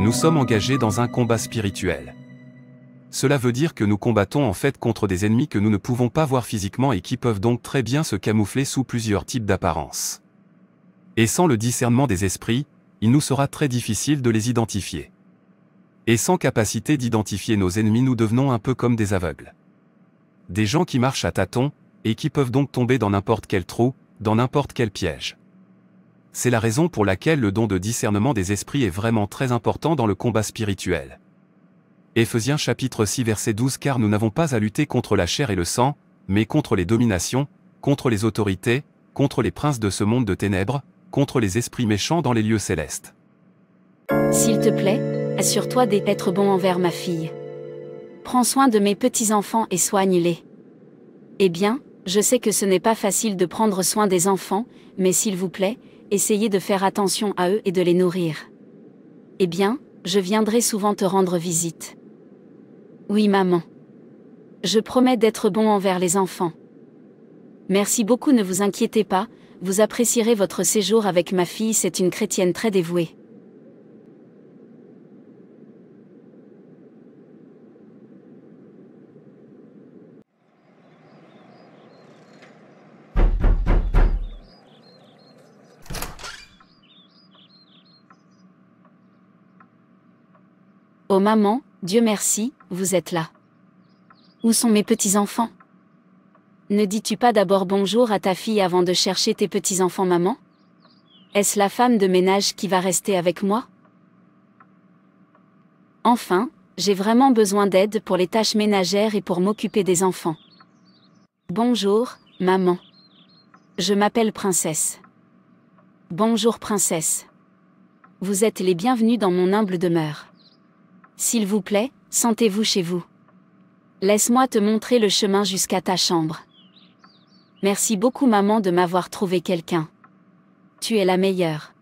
Nous sommes engagés dans un combat spirituel. Cela veut dire que nous combattons en fait contre des ennemis que nous ne pouvons pas voir physiquement et qui peuvent donc très bien se camoufler sous plusieurs types d'apparences. Et sans le discernement des esprits, il nous sera très difficile de les identifier. Et sans capacité d'identifier nos ennemis, nous devenons un peu comme des aveugles. Des gens qui marchent à tâtons, et qui peuvent donc tomber dans n'importe quel trou, dans n'importe quel piège. C'est la raison pour laquelle le don de discernement des esprits est vraiment très important dans le combat spirituel. Éphésiens chapitre 6 verset 12 Car nous n'avons pas à lutter contre la chair et le sang, mais contre les dominations, contre les autorités, contre les princes de ce monde de ténèbres, contre les esprits méchants dans les lieux célestes. S'il te plaît, assure-toi d'être bon envers ma fille. Prends soin de mes petits-enfants et soigne-les. Eh bien, je sais que ce n'est pas facile de prendre soin des enfants, mais s'il vous plaît, essayez de faire attention à eux et de les nourrir. Eh bien, je viendrai souvent te rendre visite. Oui, maman. Je promets d'être bon envers les enfants. Merci beaucoup, ne vous inquiétez pas, vous apprécierez votre séjour avec ma fille, c'est une chrétienne très dévouée. Oh maman, Dieu merci, vous êtes là. Où sont mes petits-enfants? Ne dis-tu pas d'abord bonjour à ta fille avant de chercher tes petits-enfants, maman? Est-ce la femme de ménage qui va rester avec moi? Enfin, j'ai vraiment besoin d'aide pour les tâches ménagères et pour m'occuper des enfants. Bonjour, maman. Je m'appelle Princesse. Bonjour, Princesse. Vous êtes les bienvenus dans mon humble demeure. S'il vous plaît, sentez-vous chez vous. Laisse-moi te montrer le chemin jusqu'à ta chambre. Merci beaucoup, maman, de m'avoir trouvé quelqu'un. Tu es la meilleure.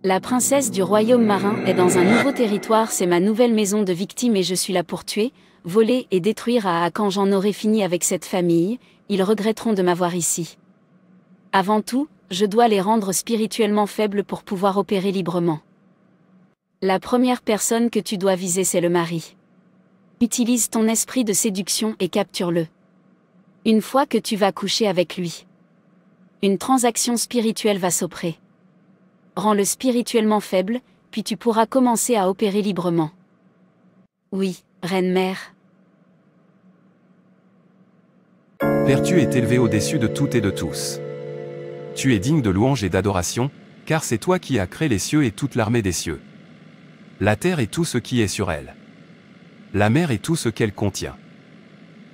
La princesse du royaume marin est dans un nouveau territoire, c'est ma nouvelle maison de victime et je suis là pour tuer, voler et détruire quand j'en aurai fini avec cette famille, ils regretteront de m'avoir ici. Avant tout, je dois les rendre spirituellement faibles pour pouvoir opérer librement. La première personne que tu dois viser, c'est le mari. Utilise ton esprit de séduction et capture-le. Une fois que tu vas coucher avec lui, une transaction spirituelle va s'opérer. Rends-le spirituellement faible, puis tu pourras commencer à opérer librement. Oui, reine-mère. Père, tu es élevé au-dessus de tout et de tous. Tu es digne de louange et d'adoration, car c'est toi qui as créé les cieux et toute l'armée des cieux. La terre et tout ce qui est sur elle. La mer et tout ce qu'elle contient.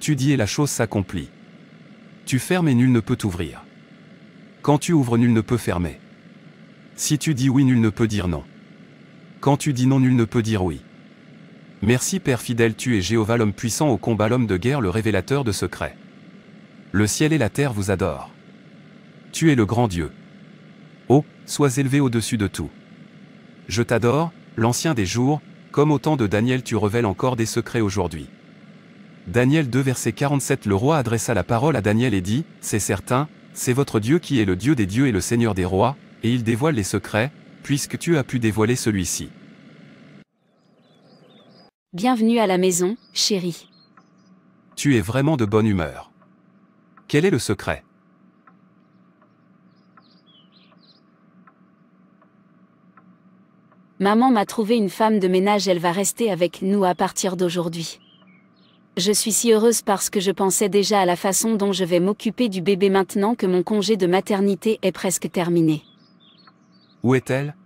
Tu dis et la chose s'accomplit. Tu fermes et nul ne peut t'ouvrir. Quand tu ouvres, nul ne peut fermer. Si tu dis oui, nul ne peut dire non. Quand tu dis non, nul ne peut dire oui. Merci Père fidèle, tu es Jéhovah, l'homme puissant au combat, l'homme de guerre, le révélateur de secrets. Le ciel et la terre vous adorent. Tu es le grand Dieu. Oh, sois élevé au-dessus de tout. Je t'adore, l'ancien des jours, comme au temps de Daniel tu révèles encore des secrets aujourd'hui. Daniel 2 verset 47 Le roi adressa la parole à Daniel et dit, c'est certain, c'est votre Dieu qui est le Dieu des dieux et le Seigneur des rois, et il dévoile les secrets, puisque tu as pu dévoiler celui-ci. Bienvenue à la maison, chérie. Tu es vraiment de bonne humeur. Quel est le secret? Maman m'a trouvé une femme de ménage, elle va rester avec nous à partir d'aujourd'hui. Je suis si heureuse parce que je pensais déjà à la façon dont je vais m'occuper du bébé maintenant que mon congé de maternité est presque terminé. Où est-elle?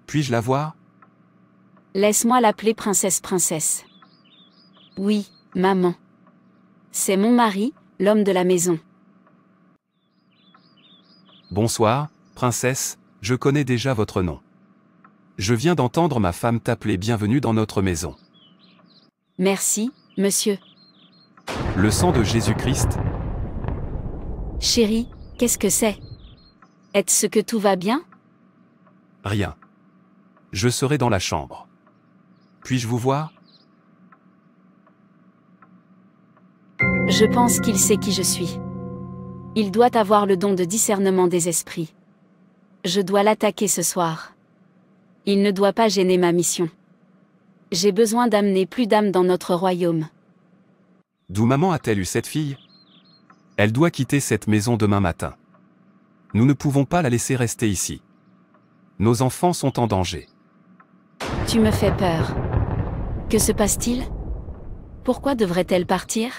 Puis-je la voir? Laisse-moi l'appeler princesse. Oui, maman. C'est mon mari, l'homme de la maison. Bonsoir, princesse, je connais déjà votre nom. Je viens d'entendre ma femme t'appeler bienvenue dans notre maison. Merci, monsieur. Le sang de Jésus-Christ. Chérie, qu'est-ce que c'est? Est-ce que tout va bien? Rien. Je serai dans la chambre. Puis-je vous voir? Je pense qu'il sait qui je suis. Il doit avoir le don de discernement des esprits. Je dois l'attaquer ce soir. Il ne doit pas gêner ma mission. J'ai besoin d'amener plus d'âmes dans notre royaume. D'où maman a-t-elle eu cette fille? Elle doit quitter cette maison demain matin. Nous ne pouvons pas la laisser rester ici. Nos enfants sont en danger. Tu me fais peur. Que se passe-t-il? Pourquoi devrait-elle partir?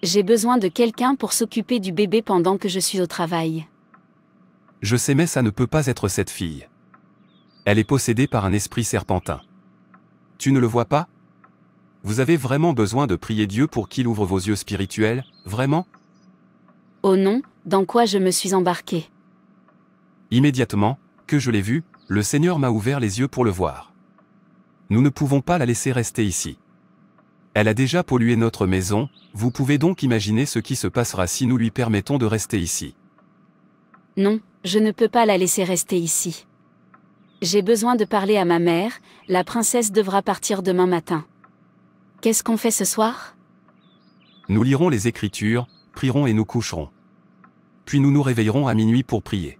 J'ai besoin de quelqu'un pour s'occuper du bébé pendant que je suis au travail. Je sais, mais ça ne peut pas être cette fille. Elle est possédée par un esprit serpentin. Tu ne le vois pas? Vous avez vraiment besoin de prier Dieu pour qu'il ouvre vos yeux spirituels, vraiment? Oh non, dans quoi je me suis embarquée? Immédiatement, que je l'ai vue, le Seigneur m'a ouvert les yeux pour le voir. Nous ne pouvons pas la laisser rester ici. Elle a déjà pollué notre maison, vous pouvez donc imaginer ce qui se passera si nous lui permettons de rester ici. Non, je ne peux pas la laisser rester ici. J'ai besoin de parler à ma mère, la princesse devra partir demain matin. Qu'est-ce qu'on fait ce soir? Nous lirons les Écritures, prierons et nous coucherons. Puis nous nous réveillerons à minuit pour prier.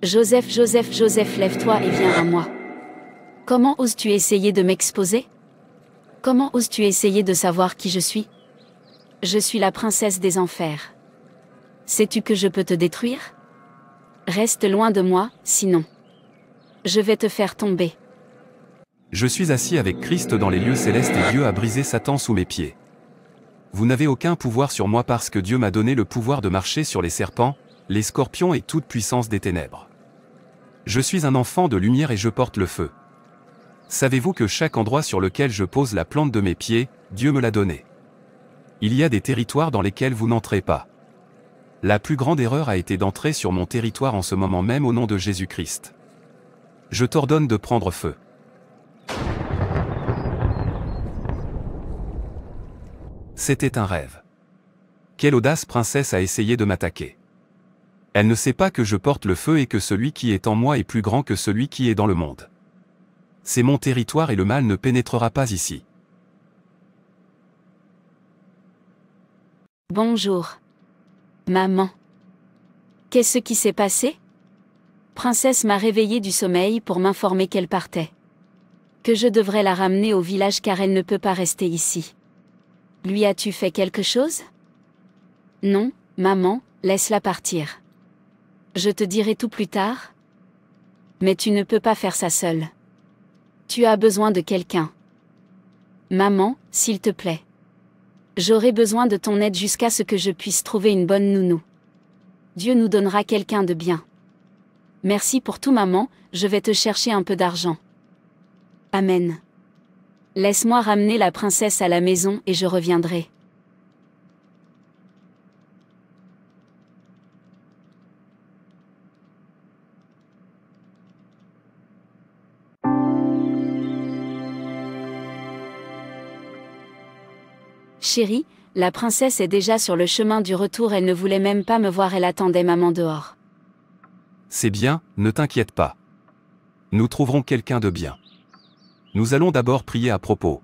Joseph, Joseph, Joseph, lève-toi et viens à moi. Comment oses-tu essayer de m'exposer? Comment oses-tu essayer de savoir qui je suis? Je suis la princesse des enfers. Sais-tu que je peux te détruire? Reste loin de moi, sinon je vais te faire tomber. Je suis assis avec Christ dans les lieux célestes et Dieu a brisé Satan sous mes pieds. Vous n'avez aucun pouvoir sur moi parce que Dieu m'a donné le pouvoir de marcher sur les serpents, les scorpions et toute puissance des ténèbres. Je suis un enfant de lumière et je porte le feu. Savez-vous que chaque endroit sur lequel je pose la plante de mes pieds, Dieu me l'a donné. Il y a des territoires dans lesquels vous n'entrez pas. La plus grande erreur a été d'entrer sur mon territoire en ce moment même au nom de Jésus-Christ. Je t'ordonne de prendre feu. C'était un rêve. Quelle audace princesse a essayé de m'attaquer. Elle ne sait pas que je porte le feu et que celui qui est en moi est plus grand que celui qui est dans le monde. C'est mon territoire et le mal ne pénétrera pas ici. Bonjour. Maman. Qu'est-ce qui s'est passé? Princesse m'a réveillée du sommeil pour m'informer qu'elle partait. Que je devrais la ramener au village car elle ne peut pas rester ici. Lui as-tu fait quelque chose? Non, maman, laisse-la partir. Je te dirai tout plus tard. Mais tu ne peux pas faire ça seule. Tu as besoin de quelqu'un. Maman, s'il te plaît. J'aurai besoin de ton aide jusqu'à ce que je puisse trouver une bonne nounou. Dieu nous donnera quelqu'un de bien. Merci pour tout maman, je vais te chercher un peu d'argent. Amen. Laisse-moi ramener la princesse à la maison et je reviendrai. Chérie, la princesse est déjà sur le chemin du retour, elle ne voulait même pas me voir, elle attendait maman dehors. C'est bien, ne t'inquiète pas. Nous trouverons quelqu'un de bien. Nous allons d'abord prier à propos.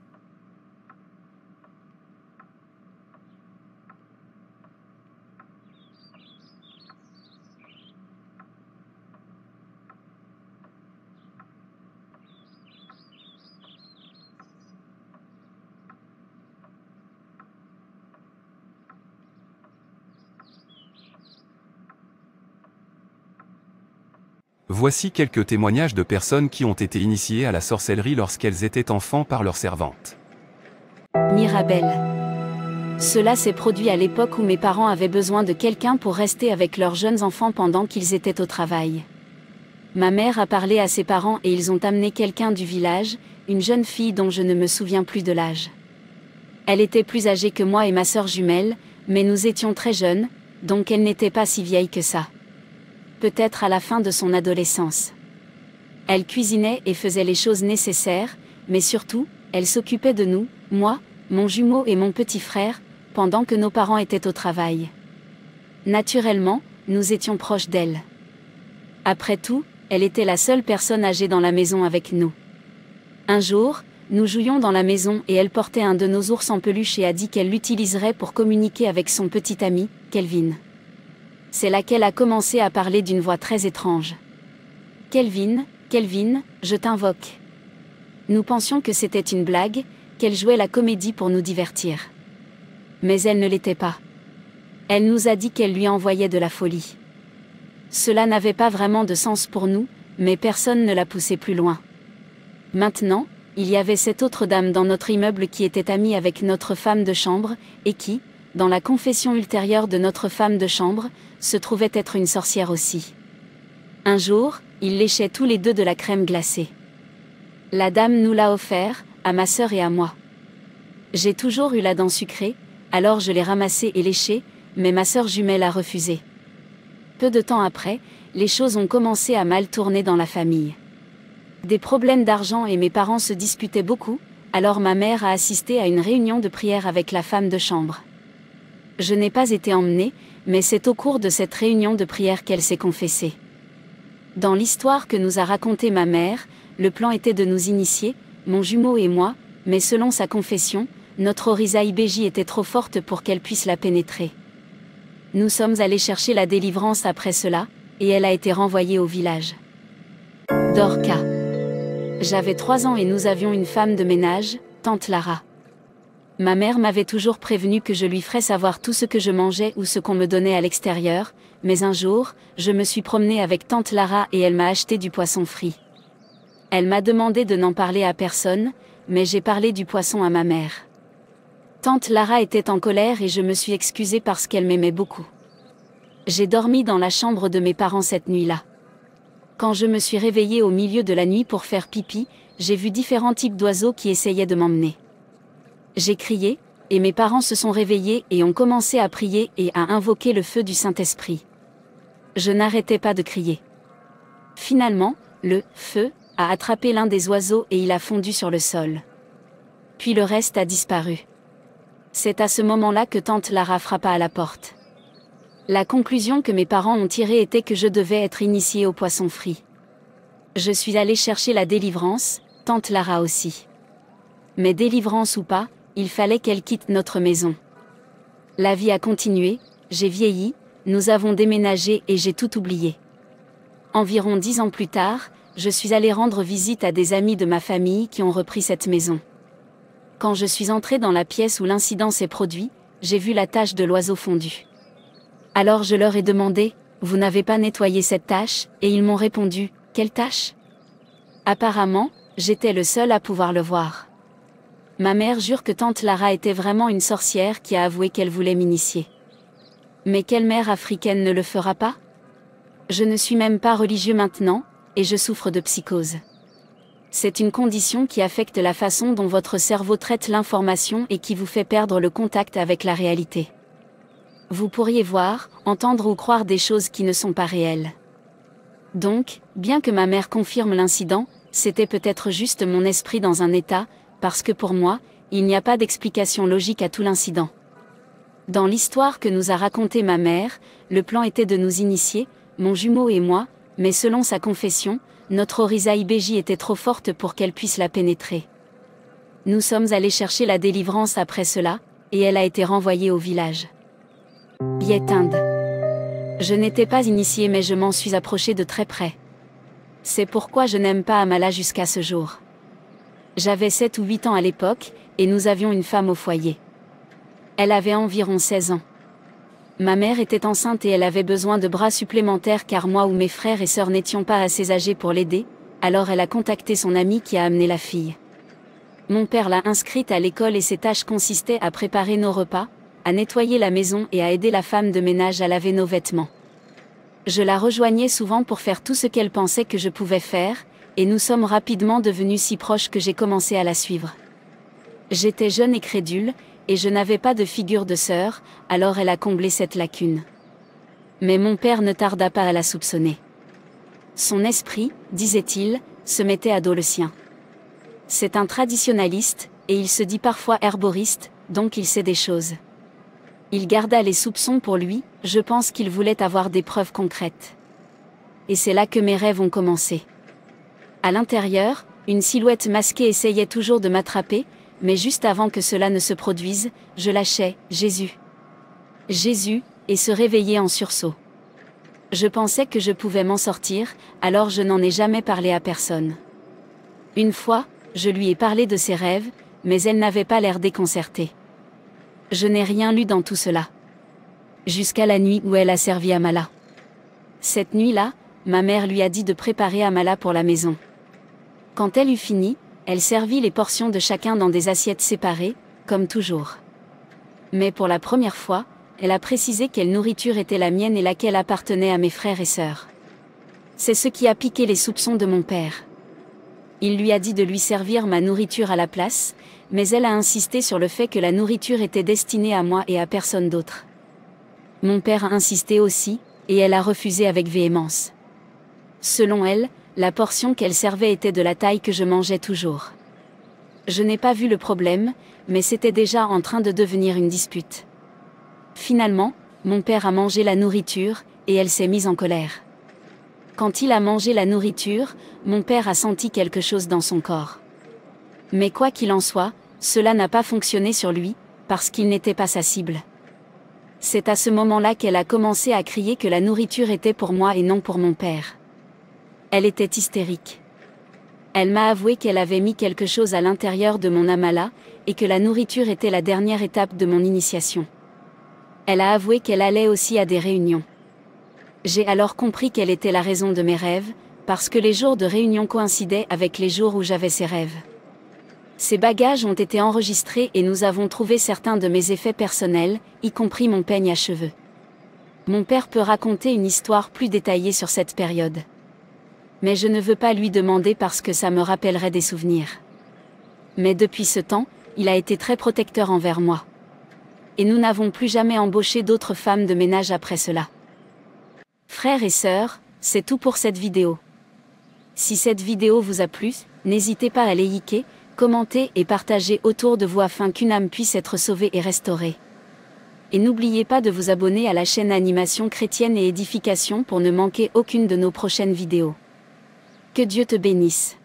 Voici quelques témoignages de personnes qui ont été initiées à la sorcellerie lorsqu'elles étaient enfants par leurs servantes. Mirabelle. Cela s'est produit à l'époque où mes parents avaient besoin de quelqu'un pour rester avec leurs jeunes enfants pendant qu'ils étaient au travail. Ma mère a parlé à ses parents et ils ont amené quelqu'un du village, une jeune fille dont je ne me souviens plus de l'âge. Elle était plus âgée que moi et ma sœur jumelle, mais nous étions très jeunes, donc elle n'était pas si vieille que ça. Peut-être à la fin de son adolescence. Elle cuisinait et faisait les choses nécessaires, mais surtout, elle s'occupait de nous, moi, mon jumeau et mon petit frère, pendant que nos parents étaient au travail. Naturellement, nous étions proches d'elle. Après tout, elle était la seule personne âgée dans la maison avec nous. Un jour, nous jouions dans la maison et elle portait un de nos ours en peluche et a dit qu'elle l'utiliserait pour communiquer avec son petit ami, Kelvin. C'est là qu'elle a commencé à parler d'une voix très étrange. « Kelvin, Kelvin, je t'invoque. » Nous pensions que c'était une blague, qu'elle jouait la comédie pour nous divertir. Mais elle ne l'était pas. Elle nous a dit qu'elle lui envoyait de la folie. Cela n'avait pas vraiment de sens pour nous, mais personne ne l'a poussé plus loin. Maintenant, il y avait cette autre dame dans notre immeuble qui était amie avec notre femme de chambre, et qui, dans la confession ultérieure de notre femme de chambre, se trouvait être une sorcière aussi. Un jour, ils léchaient tous les deux de la crème glacée. La dame nous l'a offert, à ma sœur et à moi. J'ai toujours eu la dent sucrée, alors je l'ai ramassée et léchée, mais ma sœur jumelle a refusé. Peu de temps après, les choses ont commencé à mal tourner dans la famille. Des problèmes d'argent et mes parents se disputaient beaucoup, alors ma mère a assisté à une réunion de prière avec la femme de chambre. Je n'ai pas été emmenée, mais c'est au cours de cette réunion de prière qu'elle s'est confessée. Dans l'histoire que nous a racontée ma mère, le plan était de nous initier, mon jumeau et moi, mais selon sa confession, notre Orisa IBJ était trop forte pour qu'elle puisse la pénétrer. Nous sommes allés chercher la délivrance après cela, et elle a été renvoyée au village. Dorca. J'avais 3 ans et nous avions une femme de ménage, tante Lara. Ma mère m'avait toujours prévenu que je lui ferais savoir tout ce que je mangeais ou ce qu'on me donnait à l'extérieur, mais un jour, je me suis promenée avec tante Lara et elle m'a acheté du poisson frit. Elle m'a demandé de n'en parler à personne, mais j'ai parlé du poisson à ma mère. Tante Lara était en colère et je me suis excusée parce qu'elle m'aimait beaucoup. J'ai dormi dans la chambre de mes parents cette nuit-là. Quand je me suis réveillée au milieu de la nuit pour faire pipi, j'ai vu différents types d'oiseaux qui essayaient de m'emmener. J'ai crié, et mes parents se sont réveillés et ont commencé à prier et à invoquer le feu du Saint-Esprit. Je n'arrêtais pas de crier. Finalement, le feu a attrapé l'un des oiseaux et il a fondu sur le sol. Puis le reste a disparu. C'est à ce moment-là que tante Lara frappa à la porte. La conclusion que mes parents ont tirée était que je devais être initiée au poisson frit. Je suis allée chercher la délivrance, tante Lara aussi. Mais délivrance ou pas, il fallait qu'elle quitte notre maison. La vie a continué, j'ai vieilli, nous avons déménagé et j'ai tout oublié. Environ 10 ans plus tard, je suis allée rendre visite à des amis de ma famille qui ont repris cette maison. Quand je suis entrée dans la pièce où l'incident s'est produit, j'ai vu la tache de l'oiseau fondu. Alors je leur ai demandé, « Vous n'avez pas nettoyé cette tache ?» Et ils m'ont répondu, « Quelle tache ?» Apparemment, j'étais le seul à pouvoir le voir. Ma mère jure que tante Lara était vraiment une sorcière qui a avoué qu'elle voulait m'initier. Mais quelle mère africaine ne le fera pas? Je ne suis même pas religieux maintenant, et je souffre de psychose. C'est une condition qui affecte la façon dont votre cerveau traite l'information et qui vous fait perdre le contact avec la réalité. Vous pourriez voir, entendre ou croire des choses qui ne sont pas réelles. Donc, bien que ma mère confirme l'incident, c'était peut-être juste mon esprit dans un état, parce que pour moi, il n'y a pas d'explication logique à tout l'incident. Dans l'histoire que nous a racontée ma mère, le plan était de nous initier, mon jumeau et moi, mais selon sa confession, notre Orisa IBJ était trop forte pour qu'elle puisse la pénétrer. Nous sommes allés chercher la délivrance après cela, et elle a été renvoyée au village. Yetinde. Je n'étais pas initiée mais je m'en suis approchée de très près. C'est pourquoi je n'aime pas Amala jusqu'à ce jour. J'avais 7 ou 8 ans à l'époque, et nous avions une femme au foyer. Elle avait environ 16 ans. Ma mère était enceinte et elle avait besoin de bras supplémentaires car moi ou mes frères et sœurs n'étions pas assez âgés pour l'aider, alors elle a contacté son amie qui a amené la fille. Mon père l'a inscrite à l'école et ses tâches consistaient à préparer nos repas, à nettoyer la maison et à aider la femme de ménage à laver nos vêtements. Je la rejoignais souvent pour faire tout ce qu'elle pensait que je pouvais faire, et nous sommes rapidement devenus si proches que j'ai commencé à la suivre. J'étais jeune et crédule, et je n'avais pas de figure de sœur, alors elle a comblé cette lacune. Mais mon père ne tarda pas à la soupçonner. Son esprit, disait-il, se mettait à dos le sien. C'est un traditionnaliste, et il se dit parfois herboriste, donc il sait des choses. Il garda les soupçons pour lui, je pense qu'il voulait avoir des preuves concrètes. Et c'est là que mes rêves ont commencé. À l'intérieur, une silhouette masquée essayait toujours de m'attraper, mais juste avant que cela ne se produise, je lâchais « Jésus ». Jésus, et se réveillait en sursaut. Je pensais que je pouvais m'en sortir, alors je n'en ai jamais parlé à personne. Une fois, je lui ai parlé de ses rêves, mais elle n'avait pas l'air déconcertée. Je n'ai rien lu dans tout cela. Jusqu'à la nuit où elle a servi Amala. Cette nuit-là, ma mère lui a dit de préparer Amala pour la maison. Quand elle eut fini, elle servit les portions de chacun dans des assiettes séparées, comme toujours. Mais pour la première fois, elle a précisé quelle nourriture était la mienne et laquelle appartenait à mes frères et sœurs. C'est ce qui a piqué les soupçons de mon père. Il lui a dit de lui servir ma nourriture à la place, mais elle a insisté sur le fait que la nourriture était destinée à moi et à personne d'autre. Mon père a insisté aussi, et elle a refusé avec véhémence. Selon elle, la portion qu'elle servait était de la taille que je mangeais toujours. Je n'ai pas vu le problème, mais c'était déjà en train de devenir une dispute. Finalement, mon père a mangé la nourriture, et elle s'est mise en colère. Quand il a mangé la nourriture, mon père a senti quelque chose dans son corps. Mais quoi qu'il en soit, cela n'a pas fonctionné sur lui, parce qu'il n'était pas sa cible. C'est à ce moment-là qu'elle a commencé à crier que la nourriture était pour moi et non pour mon père. Elle était hystérique. Elle m'a avoué qu'elle avait mis quelque chose à l'intérieur de mon amala, et que la nourriture était la dernière étape de mon initiation. Elle a avoué qu'elle allait aussi à des réunions. J'ai alors compris quelle était la raison de mes rêves, parce que les jours de réunion coïncidaient avec les jours où j'avais ces rêves. Ces bagages ont été enregistrés et nous avons trouvé certains de mes effets personnels, y compris mon peigne à cheveux. Mon père peut raconter une histoire plus détaillée sur cette période. Mais je ne veux pas lui demander parce que ça me rappellerait des souvenirs. Mais depuis ce temps, il a été très protecteur envers moi. Et nous n'avons plus jamais embauché d'autres femmes de ménage après cela. Frères et sœurs, c'est tout pour cette vidéo. Si cette vidéo vous a plu, n'hésitez pas à liker, commenter et partager autour de vous afin qu'une âme puisse être sauvée et restaurée. Et n'oubliez pas de vous abonner à la chaîne Animation Chrétienne et Édification pour ne manquer aucune de nos prochaines vidéos. Que Dieu te bénisse.